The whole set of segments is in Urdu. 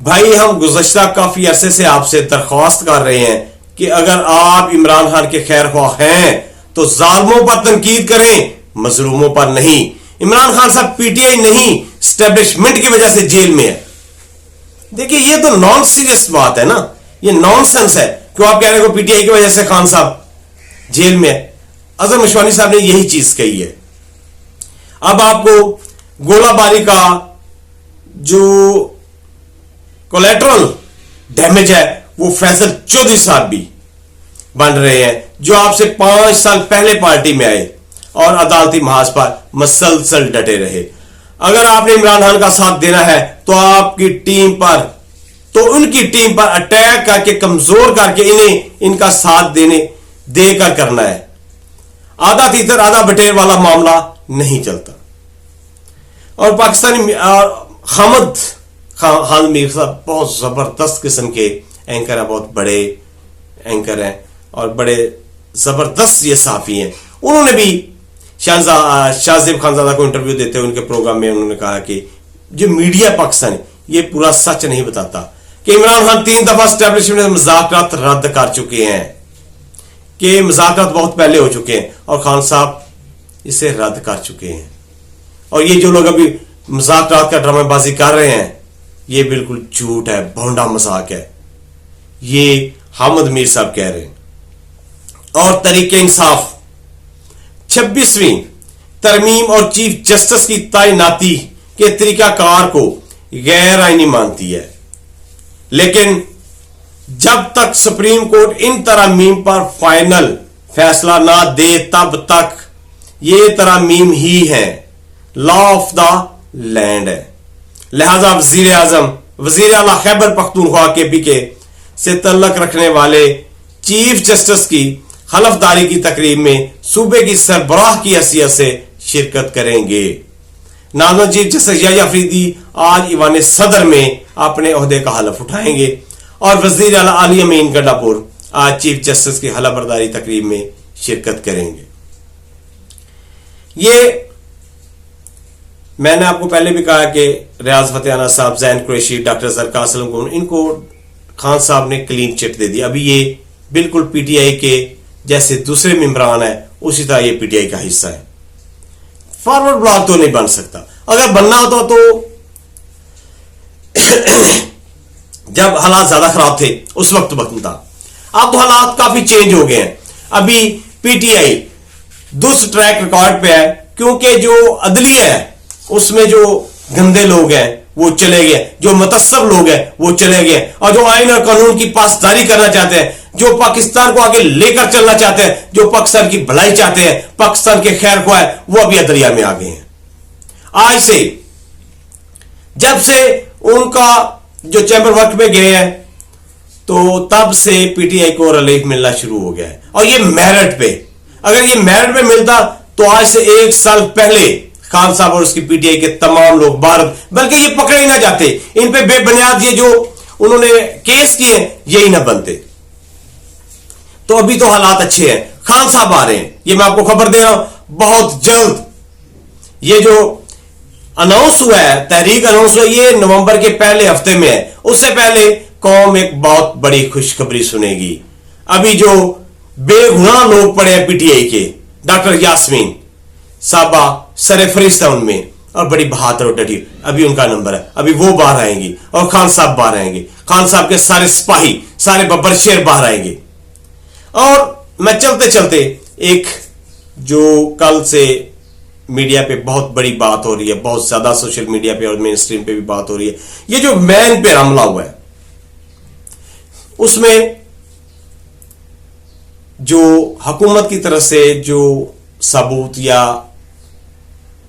بھائی ہم گزشتہ کافی عرصے سے آپ سے درخواست کر رہے ہیں کہ اگر آپ عمران خان کے خیر خواہ ہیں تو ظالموں پر تنقید کریں، مظلوموں پر نہیں۔ عمران خان صاحب پی ٹی آئی نہیں، اسٹیبلشمنٹ کی وجہ سے جیل میں ہے۔ دیکھیے یہ تو نان سیریس بات ہے نا، یہ نان سینس ہے کہ آپ کہہ رہے ہیں پی ٹی آئی کی وجہ سے خان صاحب جیل میں ہے۔ اظہر مشوانی صاحب نے یہی چیز کہی ہے۔ اب آپ کو گولہ باری کا جو کولیٹرل ڈیمیج ہے وہ فیصل چودھری صاحب بھی بن رہے ہیں، جو آپ سے 5 سال پہلے پارٹی میں آئے اور عدالتی محاذ پر مسلسل ڈٹے رہے۔ اگر آپ نے عمران خان کا ساتھ دینا ہے تو آپ کی ٹیم پر، تو ان کی ٹیم پر اٹیک کر کے کمزور کر کے انہیں ان کا ساتھ دے کر کرنا ہے۔ آدھا تیتر آدھا بٹیر والا معاملہ نہیں چلتا۔ اور پاکستانی حامد خان میر صاحب بہت زبردست قسم کے اینکر ہیں، بہت بڑے اینکر ہیں اور بڑے زبردست یہ صحافی ہیں۔ انہوں نے بھی شاہ زیب خانزادہ کو انٹرویو دیتے ہوئے ان کے پروگرام میں انہوں نے کہا کہ جو میڈیا پاکستان یہ پورا سچ نہیں بتاتا کہ عمران خان 3 دفعہ اسٹیبلشمنٹ سے مذاکرات رد کر چکے ہیں، کہ مذاکرات بہت پہلے ہو چکے ہیں اور خان صاحب اسے رد کر چکے ہیں۔ اور یہ جو لوگ ابھی مذاکرات کا ڈرامہ بازی کر رہے ہیں یہ بالکل جھوٹ ہے، بھونڈا مذاق ہے، یہ حامد میر صاحب کہہ رہے ہیں۔ اور تحریک انصاف 26ویں ترمیم اور چیف جسٹس کی تعیناتی کے طریقہ کار کو غیر آئینی مانتی ہے، لیکن جب تک سپریم کورٹ ان ترامیم پر فائنل فیصلہ نہ دے تب تک یہ ترامیم ہی ہیں، لا آف دا لینڈ ہے۔ لہذا وزیر اعظم، وزیر اعلیٰ خیبر پختونخوا کے پی کے سے تعلق رکھنے والے چیف جسٹس کی حلفداری کی تقریب میں صوبے کی سربراہ کی حیثیت سے شرکت کریں گے۔ نامزد چیف جسٹس یحییٰ افریدی آج ایوان صدر میں اپنے عہدے کا حلف اٹھائیں گے اور وزیر اعلیٰ علی امین گنڈا پور آج چیف جسٹس کی حلف برداری تقریب میں شرکت کریں گے۔ یہ میں نے آپ کو پہلے بھی کہا کہ ریاض فتح صاحب، زین قریشی، ڈاکٹر زرکا اسلم کو ان کو خان صاحب نے کلین چٹ دے دی۔ ابھی یہ بالکل پی ٹی آئی کے جیسے دوسرے ممبران ہیں اسی طرح یہ پی ٹی آئی کا حصہ ہے۔ فارورڈ بلاک تو نہیں بن سکتا، اگر بننا ہوتا تو جب حالات زیادہ خراب تھے اس وقت بنتا۔ اب تو حالات کافی چینج ہو گئے ہیں۔ ابھی پی ٹی آئی دوسرے ٹریک ریکارڈ پہ ہے، کیونکہ جو عدلیہ ہے اس میں جو گندے لوگ ہیں وہ چلے گئے، جو متعصب لوگ ہیں وہ چلے گئے، اور جو آئین اور قانون کی پاسداری کرنا چاہتے ہیں، جو پاکستان کو آگے لے کر چلنا چاہتے ہیں، جو پاکستان کی بھلائی چاہتے ہیں، پاکستان کے خیر خواہ ہیں، وہ ابھی عدلیہ میں آ گئے ہیں۔ آج سے جب سے ان کا جو چیمبر ورک میں گئے ہیں تو تب سے پی ٹی آئی کو ریلیف ملنا شروع ہو گیا ہے، اور یہ میرٹ پہ، اگر یہ میرٹ پہ ملتا تو آج سے 1 سال پہلے خان صاحب اور اس کی پی ٹی آئی کے تمام لوگ بھارت، بلکہ یہ پکڑے ہی نہ جاتے، ان پہ بے بنیاد یہ جو انہوں نے کیس کیے یہی نہ بنتے۔ تو ابھی تو حالات اچھے ہیں، خان صاحب آ رہے ہیں، یہ میں آپ کو خبر دے رہا ہوں بہت جلد۔ یہ جو اناؤنس ہوا ہے، تحریک اناؤنس ہوا ہے، یہ نومبر کے پہلے ہفتے میں ہے۔ اس سے پہلے قوم ایک بہت بڑی خوشخبری سنے گی۔ ابھی جو بے گناہ لوگ پڑے ہیں پی ٹی آئی کے، ڈاکٹر یاسمین صاحبہ سر فہرست ہے ان میں، اور بڑی بہادر اور ڈٹی، ابھی ان کا نمبر ہے، ابھی وہ باہر آئیں گی اور خان صاحب باہر آئیں گے، خان صاحب کے سارے سپاہی، سارے ببر شیر باہر آئیں گے۔ اور میں چلتے چلتے ایک جو کل سے میڈیا پہ بہت بڑی بات ہو رہی ہے، بہت زیادہ سوشل میڈیا پہ اور مین اسٹریم پہ بھی بات ہو رہی ہے، یہ جو مین پہ حملہ ہوا ہے اس میں جو حکومت کی طرف سے جو ثبوت یا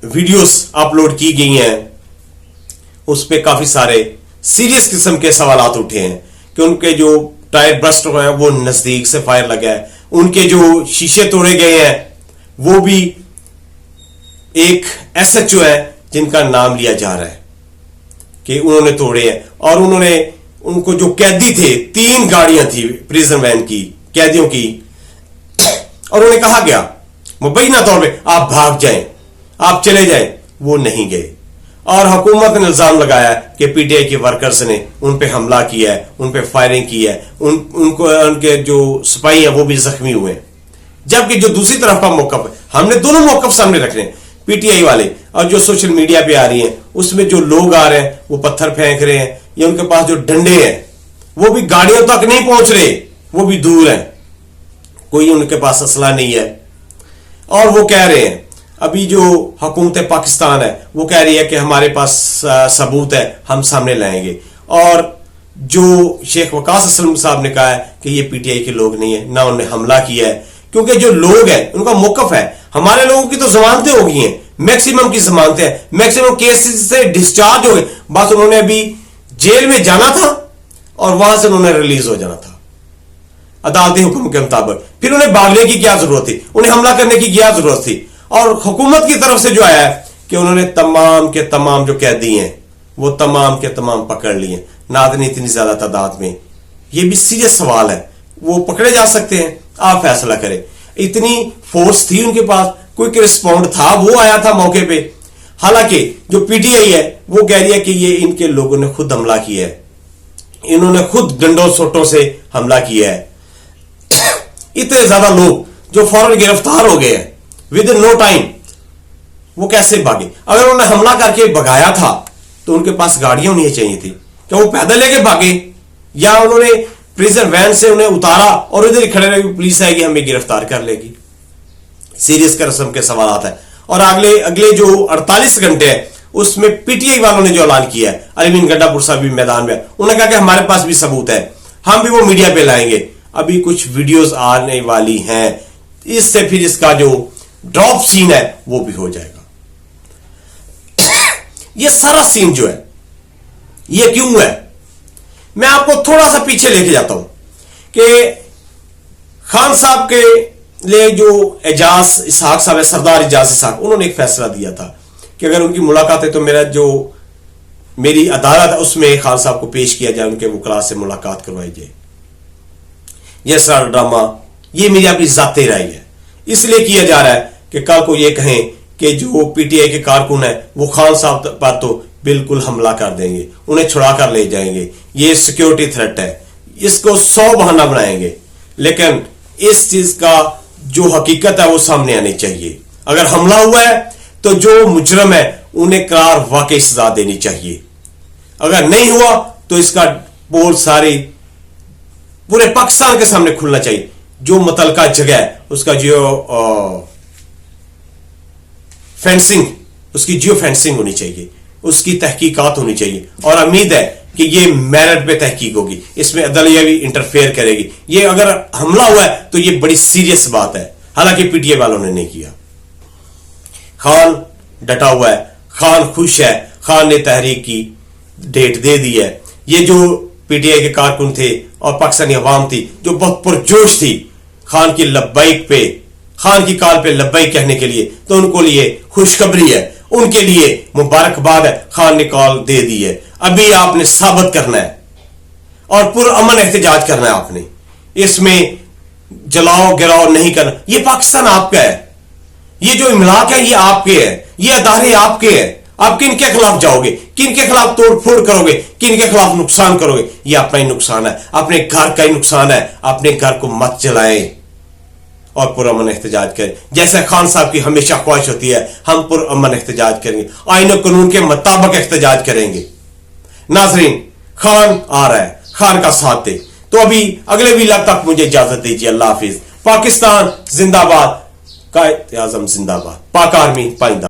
ویڈیوز اپلوڈ کی گئی ہیں اس پہ کافی سارے سیریس قسم کے سوالات اٹھے ہیں کہ ان کے جو ٹائر برسٹ ہوئے ہیں وہ نزدیک سے فائر لگا ہے، ان کے جو شیشے توڑے گئے ہیں وہ بھی ایک ایس ایچ او ہے جن کا نام لیا جا رہا ہے کہ انہوں نے توڑے ہیں، اور انہوں نے ان کو جو قیدی تھے، 3 گاڑیاں تھی پریزن وین کی قیدیوں کی، اور انہیں کہا گیا مبینہ طور پہ آپ بھاگ جائیں، آپ چلے جائیں، وہ نہیں گئے، اور حکومت نے الزام لگایا کہ پی ٹی آئی کے ورکرز نے ان پہ حملہ کیا ہے, ان پہ فائرنگ کی ہے, ان کے جو سپاہی ہیں وہ بھی زخمی ہوئے ہیں. جبکہ جو دوسری طرف کا موقف ہے, ہم نے دونوں موقف سامنے رکھنے ہیں, پی ٹی آئی والے اور جو سوشل میڈیا پہ آ رہی ہیں اس میں جو لوگ آ رہے ہیں وہ پتھر پھینک رہے ہیں, یا ان کے پاس جو ڈنڈے ہیں وہ بھی گاڑیوں تک نہیں پہنچ رہے, وہ بھی دور ہیں, کوئی ان کے پاس اسلحہ نہیں ہے. اور وہ کہہ رہے ہیں, ابھی جو حکومت پاکستان ہے وہ کہہ رہی ہے کہ ہمارے پاس ثبوت ہے, ہم سامنے لائیں گے. اور جو شیخ وقاص اسلم صاحب نے کہا ہے کہ یہ پی ٹی آئی کے لوگ نہیں ہیں, نہ انہوں نے حملہ کیا ہے, کیونکہ جو لوگ ہیں ان کا موقف ہے. ہمارے لوگوں کی تو ضمانتیں ہو گئی ہیں, میکسیمم کی ضمانتیں ہیں, میکسیمم کیسز سے ڈسچارج ہو گئے, بس انہوں نے ابھی جیل میں جانا تھا اور وہاں سے انہوں نے ریلیز ہو جانا تھا عدالتی حکم کے مطابق. پھر انہیں بھاگنے کی کیا ضرورت تھی, انہیں حملہ کرنے کی کیا ضرورت تھی. اور حکومت کی طرف سے جو آیا ہے کہ انہوں نے تمام کے تمام جو قیدی ہیں وہ تمام کے تمام پکڑ لیے. ناظرین, اتنی زیادہ تعداد میں یہ بھی سیریس سوال ہے, وہ پکڑے جا سکتے ہیں, آپ فیصلہ کریں. اتنی فورس تھی ان کے پاس, کوئی رسپونڈ تھا, وہ آیا تھا موقع پہ. حالانکہ جو پی ٹی آئی ہے وہ کہہ رہی ہے کہ یہ ان کے لوگوں نے خود حملہ کیا ہے, انہوں نے خود ڈنڈوں سوٹوں سے حملہ کیا ہے. اتنے زیادہ لوگ جو فوراً گرفتار ہو گئے ہیں ود ان نو ٹائم, وہ کیسے بھاگے؟ اگر انہوں نے حملہ کر کے بھگایا تھا تو ان کے پاس گاڑیاں ہونی چاہیے تھی, کیا وہ پیدل لے کے بھاگے, یا انہوں نے پریزن وین سے انہیں اتارا اور ادھر ہی کھڑے رہے, پولیس آئے گی ہمیں گرفتار کر لے گی. سیریس قسم کے سوالات ہیں. اور اگلے جو 48 گھنٹے ہیں اس میں پی ٹی آئی والوں نے جو اعلان کیا ہے, اروند گنڈا پور صاحب بھی میدان میں, انہوں نے کہا کہ ہمارے پاس بھی ثبوت ہے, ہم بھی وہ میڈیا پہ لائیں گے. ابھی کچھ ویڈیوز آنے والی ہیں, اس سے پھر اس کا جو ڈراپ سین ہے وہ بھی ہو جائے گا. یہ سارا سین جو ہے یہ کیوں ہے, میں آپ کو تھوڑا سا پیچھے لے کے جاتا ہوں کہ خان صاحب کے لیے جو اعجاز اسحاق صاحب ہے, سردار اعجاز اسحاق, انہوں نے ایک فیصلہ دیا تھا کہ اگر ان کی ملاقات ہے تو میری عدالت ہے اس میں خان صاحب کو پیش کیا جائے, ان کے وکلاء سے ملاقات کروائی جائے. یہ سارا ڈرامہ یہ میری اپنی ذاتی رائے ہے, اس لیے کیا جا رہا ہے کہ کل کو یہ کہیں کہ جو پی ٹی آئی کے کارکن ہیں وہ خان صاحب پر تو بالکل حملہ کر دیں گے, انہیں چھڑا کر لے جائیں گے, یہ سیکیورٹی تھریٹ ہے, اس کو 100 بہانہ بنائیں گے. لیکن اس چیز کا جو حقیقت ہے وہ سامنے آنی چاہیے. اگر حملہ ہوا ہے تو جو مجرم ہے انہیں قرار واقعی سزا دینی چاہیے. اگر نہیں ہوا تو اس کا بول ساری پورے پاکستان کے سامنے کھلنا چاہیے. جو متعلقہ جگہ ہے اس کا فینسنگ, اس کی جیو فینسنگ ہونی چاہیے, اس کی تحقیقات ہونی چاہیے. اور امید ہے کہ یہ میرٹ پہ تحقیق ہوگی, اس میں عدلیہ بھی انٹرفیئر کرے گی. یہ اگر حملہ ہوا ہے تو یہ بڑی سیریس بات ہے, حالانکہ پی ٹی آئی والوں نے نہیں کیا. خان ڈٹا ہوا ہے, خان خوش ہے, خان نے تحریک کی ڈیٹ دے دی ہے. یہ جو پی ٹی آئی کے کارکن تھے اور پاکستانی عوام تھی جو بہت پرجوش تھی خان کی لبیک پہ, خان کی کال پہ لبیک کہنے کے لیے, تو ان کو لیے خوشخبری ہے, ان کے لیے مبارکباد ہے, خان نے کال دے دی ہے. ابھی آپ نے ثابت کرنا ہے اور پرامن احتجاج کرنا ہے. آپ نے اس میں جلاؤ گراؤ نہیں کرنا. یہ پاکستان آپ کا ہے, یہ جو املاک ہے یہ آپ کے ہے, یہ ادارے آپ کے ہیں. آپ کن کے خلاف جاؤ گے, کن کے خلاف توڑ پھوڑ کرو گے, کن کے خلاف نقصان کرو گے؟ یہ اپنا ہی نقصان ہے, اپنے گھر کا ہی نقصان ہے. اپنے گھر کو مت جلائیں اور پرامن احتجاج کریں. جیسے خان صاحب کی ہمیشہ خواہش ہوتی ہے, ہم پرامن احتجاج کریں گے, آئین و قانون کے مطابق احتجاج کریں گے. ناظرین, خان آ رہا ہے, خان کا ساتھ دے. تو ابھی اگلے ویلاگ تک مجھے اجازت دیجیے. اللہ حافظ. پاکستان زندہ باد, قائد اعظم زندہ باد, پاک آرمی پائندہ.